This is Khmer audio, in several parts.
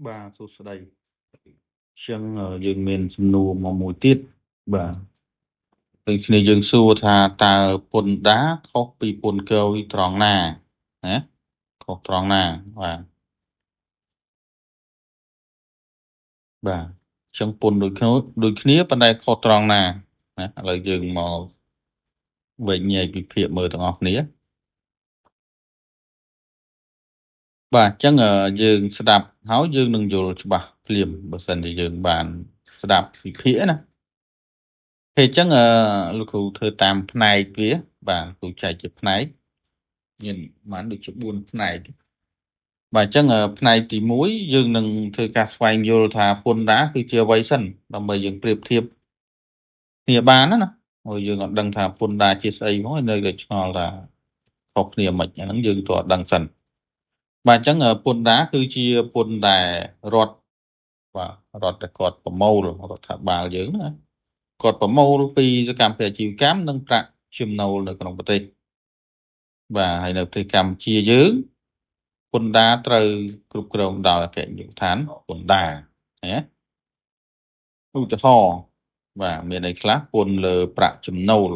បាទសួស្តីចឹងយើងមានសំណួរមកមួយទៀតបាទដូចគ្នាយើងសួរថាតើពន្ធដារខុសពីពន្ធគយត្រង់ណាណាខុសត្រង់ណាបាទបាទចឹងពន្ធដូចគ្នាប៉ុន្តែខុសត្រង់ណាណាឥឡូវយើងមកវិញញែកវិភាគមើលទាំងអស់គ្នាបាទចឹងយើងស្ដាប់ហើយយើងនឹងយល់ច្បាស់ភ្លាមបើសិនជាយើងបានស្ដាប់វិភាគណាពេលចឹងលោកគ្រូធ្វើតាមផ្នែកវាបាទគ្រូចែកជាផ្នែកមានប្រហែលដូចជា4ផ្នែកបាទអញ្ចឹងផ្នែកទី1យើងនឹងធ្វើការស្វែងយល់ថាពន្ធដារគឺជាអ្វីសិនដើម្បីយើងប្រៀបធៀបគ្នាបានណាហើយយើងអត់ដឹងថាពន្ធដារជាស្អីហ្មងនៅតែឆ្ងល់ថាខុសគ្នាមិនអាហ្នឹងយើងក៏អត់ដឹងសិនបាទអញ្ចឹងពន្ធដារគឺជាពន្ធដែលរដ្ឋបាទរដ្ឋដែលគាត់ប្រមូលរដ្ឋាភិបាលយើងណាគាត់ប្រមូលពីសកម្មភាពអាជីវកម្មនិងប្រាក់ចំណូលនៅក្នុងប្រទេសបាទហើយនៅប្រទេសកម្ពុជាយើងពន្ធដារត្រូវគ្រប់គ្រងដោយអគ្គនាយកដ្ឋានពន្ធដារណាឧទាហរណ៍បាទមានអីខ្លះពន្ធលើប្រាក់ចំណូល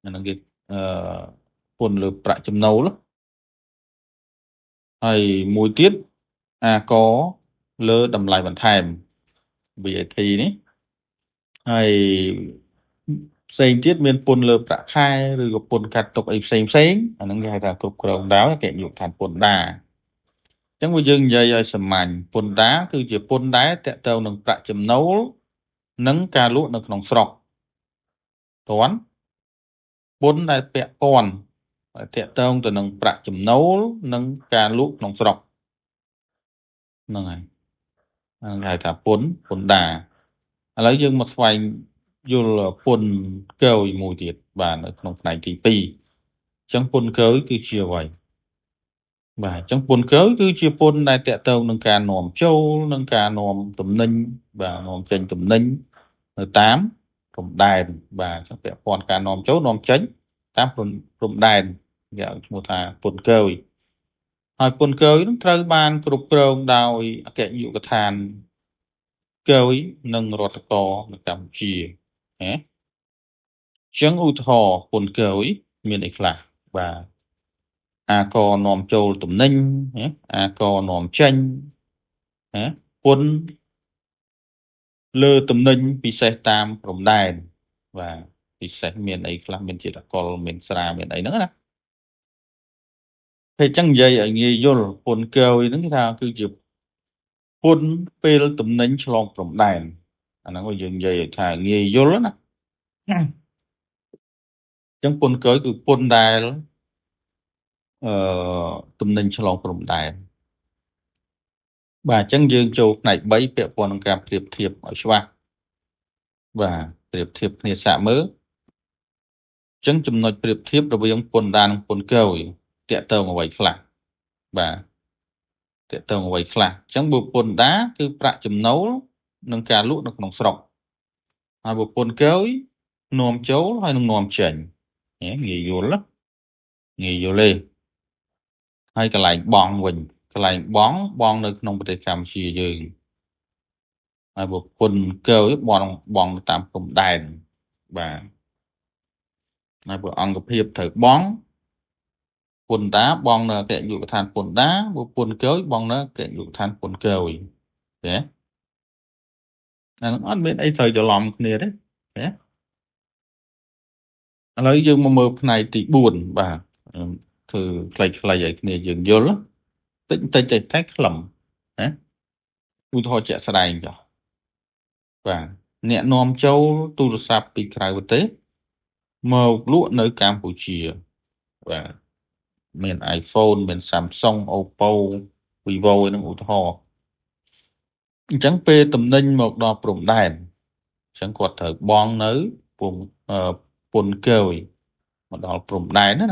អាហ្នឹងគេអឺពន្ធលើប្រាក់ចំណូលហើយមួយទៀតអាករលើតម្លៃបន្ថែម VAT នេះហើយផ្សេងទៀតមានពន្ធលើប្រាក់ខែឬក៏ពន្ធកាត់ទុកអីផ្សេងអាហ្នឹងគេហៅថាគ្រប់គ្រងដោយអគ្គនាយកដ្ឋានពន្ធដារអញ្ចឹងបើយើងនិយាយឲ្យសាមញ្ញពន្ធដារគឺជាពន្ធដែលតកតងនឹងប្រាក់ចំណូលនិងការលក់នៅក្នុងស្រុកទាន់ពន្ធដែលពាក់ព័ន្ធតកតងទៅនឹងប្រាក់ចំណូលនិងការលក់ក្នុងស្រុកហ្នឹងហើយហ្នឹងហៅថាពន្ធដារឥឡូវយើងមកស្វែងយល់ពន្ធគយមួយទៀតបាទនៅក្នុងផ្នែកទី2អញ្ចឹងពន្ធគយគឺជាអ្វីបាទអញ្ចឹងពន្ធគយគឺជាពន្ធដែលតកតងនឹងការនាំចូលនិងការនាំទំនិញបាទនាំចេញទំនិញនៅតាមព្រំដែនបាទអញ្ចឹងពាក់ព័ន្ធការនាំចូលនាំចេញតាមព្រំដែនគេហៅឈ្មោះថាពន្ធគយហើយពន្ធគយនឹងត្រូវបានគ្រប់គ្រងដោយអគ្គនាយកដ្ឋានគយនិងរដ្ឋកោនៅកម្ពុជាណាអញ្ចឹងឧទាហរណ៍ពន្ធគយមានអីខ្លះបាទអាករនាំចូលទំនិញណាអាករនាំចេញណាពន្ធលើទំនិញពិសេសតាមព្រំដែនបាទពិសេសមានអីខ្លះមានជាតិអាល់កុលមានស្រាមានអីហ្នឹងណាពេលអញ្ចឹងនិយាយឲ្យងាយយល់ពន្ធគយហ្នឹងគេថាគឺជាពន្ធពេលទំនិញឆ្លងព្រំដែនអាហ្នឹងយើងនិយាយឲ្យថាងាយយល់ណាអញ្ចឹងពន្ធគយគឺពន្ធដែលអឺទំនិញឆ្លងព្រំដែនបាទអញ្ចឹងយើងចូលផ្នែក3ពាក់ព័ន្ធនឹងការប្រៀបធៀបឲ្យច្បាស់បាទប្រៀបធៀបគ្នាសាកមើលអញ្ចឹងចំណុចប្រៀបធៀបរវាងពន្ធដារនិងពន្ធគយតកតងអ្វីខ្លះបាទតកតងអ្វីខ្លះអញ្ចឹងបើពន្ធដារគឺប្រាក់ចំណូលនិងការលក់នៅក្នុងស្រុកហើយបើពន្ធគយនាំចូលហើយនឹងនាំចេញងាយយល់ងាយយល់ទេហើយកន្លែងបង់វិញកន្លែងបង់នៅក្នុងប្រទេសកម្ពុជាយើងហើយបើពន្ធគយបង់តាមព្រំដែនបាទហើយបើអង្គភាពត្រូវបង់ពន្ធដារបង់នៅអគ្គនាយកដ្ឋានពន្ធដារបើពន្ធគយបង់នៅអគ្គនាយកដ្ឋានពន្ធគយណាអានឹងអត់មានអីត្រូវច្រឡំគ្នាទេណាឥឡូវយើងមកមើលផ្នែកទី4បាទធ្វើខ្លីៗឲ្យគ្នាយើងយល់តិចតែខ្លឹមណាឧទាហរណ៍ជាក់ស្ដែងចុះបាទអ្នកនាំចូលទូរស័ព្ទពីក្រៅប្រទេសមកលក់នៅកម្ពុជាបាទមាន iPhone មាន Samsung Oppo Vivo ឯហ្នឹងឧទាហរណ៍អញ្ចឹងពេលតំណែងមកដល់ព្រំដែនអញ្ចឹងគាត់ត្រូវបង់នៅពន្ធគយមកដល់ព្រំដែនណា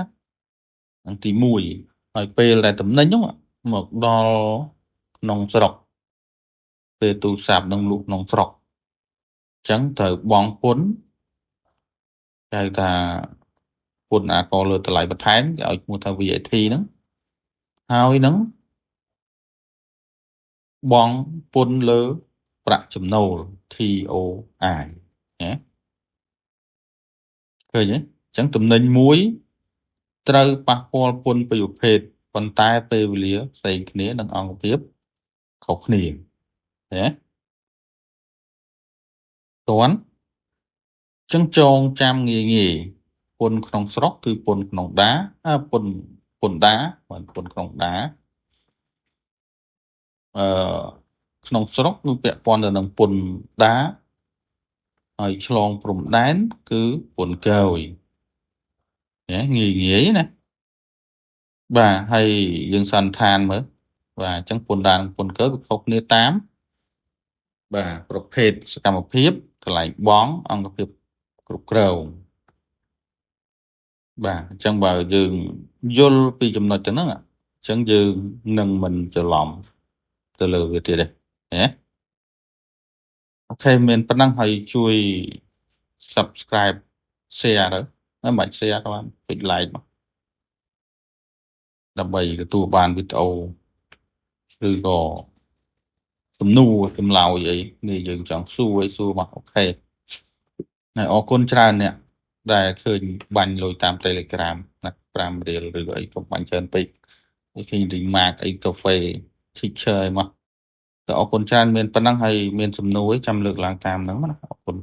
ហ្នឹងទី1ហើយពេលដែលតំណែងហ្នឹងមកដល់ក្នុងស្រុកពេលទូរស័ព្ទនឹងលក់ក្នុងស្រុកអញ្ចឹងត្រូវបង់ពន្ធគេហៅថាពន្ធអាករលើតម្លៃបន្ថែមគេឲ្យឈ្មោះថា VAT ហ្នឹងហើយហ្នឹង បង់ពន្ធលើប្រាក់ចំណូល TOI ណាឃើញទេអញ្ចឹងតំណែងមួយត្រូវប៉ះពាល់ពន្ធពីរប្រភេទប៉ុន្តែពេលវេលាផ្សេងគ្នានិងអង្គភាពខុសគ្នាណាតន់ចឹងចងចាំងាយពន្ធក្នុងស្រុកគឺពន្ធក្នុងដាពន្ធដាបាទពន្ធក្នុងដាអឺក្នុងស្រុកគឺពាក់ព័ន្ធទៅនឹងពន្ធដាហើយឆ្លងព្រំដែនគឺពន្ធគយណាងាយណាបាទហើយយើងសន្និដ្ឋានមើលបាទអញ្ចឹងពន្ធដានិងពន្ធគយវាខុសគ្នាតាមបាទប្រភេទសកម្មភាពកន្លែងបង់អង្គភាពគ្រប់គ្រងបាទអញ្ចឹងបើយើងយល់ពីចំណុចទាំងហ្នឹងអញ្ចឹងយើងនឹងមិនច្រឡំទៅលើវាទៀតទេណាអូខេមានប៉ុណ្ណឹងហើយជួយ subscribe share ទៅមិនបាច់ share ក៏បានពេច like មកដើម្បីទទួលបានវីដេអូឬក៏សំណួរចម្លើយអីនេះយើងចង់សួរអីសួរមកអូខេហើយអរគុណច្រើនអ្នកដែលឃើញបាញ់លុយតាម Telegram ណា5រៀលឬក៏អីកុំបាញ់ច្រើនពេកឃើញ remark អី cafe teacher អីមកក៏អរគុណច្រើនមានប៉ុណ្ណឹងហើយមានសំណួរចាំលើកឡើងតាមហ្នឹងណាអរគុណ